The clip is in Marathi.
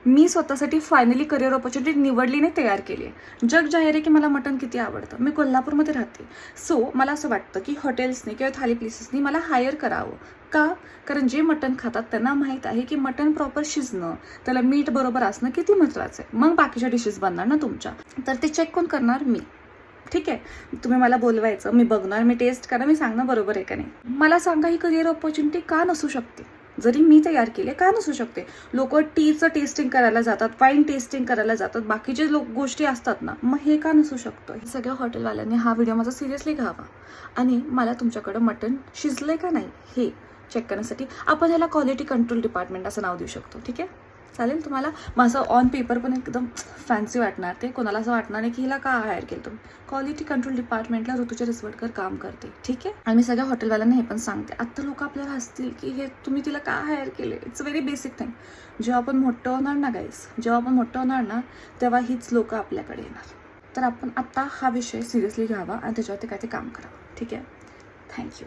मी स्वतःसाठी फायनली करिअर ऑपॉर्च्युनिटी निवडली नाही, तयार केली आहे. जग जाहीर आहे की मला मटण किती आवडतं. मी कोल्हापूरमध्ये राहते. सो मला असं वाटतं की हॉटेल्सनी किंवा थाली प्लेसेसनी मला हायर करावं. का? कारण जे मटण खातात त्यांना माहीत आहे की मटण प्रॉपर शिजणं, त्याला मीठ बरोबर असणं किती महत्त्वाचं आहे. मग बाकीच्या डिशेस बनणार ना तुमच्या. तर ते चेक कोण करणार? मी. ठीक आहे, तुम्ही मला बोलवायचं, मी बघणार, मी टेस्ट करा, मी सांगणार बरोबर आहे का नाही. मला सांगा ही करिअर ऑपॉर्च्युनिटी का नसू शकते? जरी मी तयार केले का नसू शकते? लोक टीचं टेस्टिंग करायला जातात, वाईन टेस्टिंग करायला जातात, बाकीचे गोष्टी असतात ना, मग हे का नसू शकतं? हे सगळ्या हॉटेलवाल्यांनी हा व्हिडिओ माझा सिरियसली घ्यावा आणि मला तुमच्याकडं मटण शिजलंय का नाही हे चेक करण्यासाठी आपण ह्याला क्वालिटी कंट्रोल डिपार्टमेंट असं नाव देऊ शकतो. ठीक आहे, चालेल तुम्हाला? माझं ऑन पेपर पण एकदम फॅन्सी वाटणार ते. कोणाला असं वाटणार नाही की हिला का हायर केलं तुम्ही. क्वालिटी कंट्रोल डिपार्टमेंटला ऋतुजा रिसवडकर काम करते. ठीक आहे, आणि मी सगळ्या हॉटेलवाल्यांना हे पण सांगते, आत्ता लोक आपल्याला हसतील की हे तुम्ही तिला का हायर केले. It's very basic thing. जेव्हा आपण मोठं होणार ना गाईस, जेव्हा आपण मोठं होणार ना, तेव्हा हीच लोक आपल्याकडे येणार. तर आपण आत्ता हा विषय सिरियसली घ्यावा आणि त्याच्यावरती काय ते काम करावं. ठीक आहे, थँक्यू.